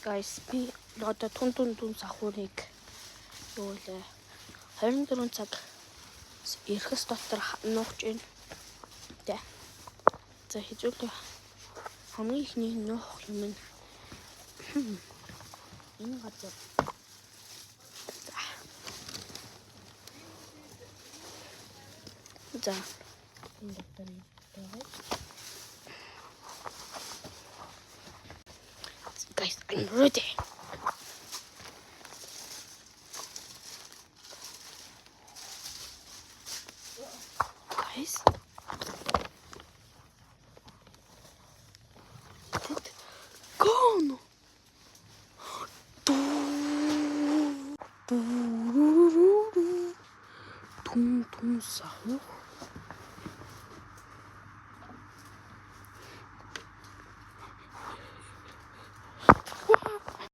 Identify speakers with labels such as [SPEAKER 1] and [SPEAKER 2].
[SPEAKER 1] Guys, би одоо түн сахурыг юу лээ 24 цаг эрэхс дотор нуугч байна. Тэ. За хизүүлээ хамгийн ихний нуух юм нь энэ газар. За энэ дотор байгаа. Guys, I'm ready. Guys. Gone. Tum sahur.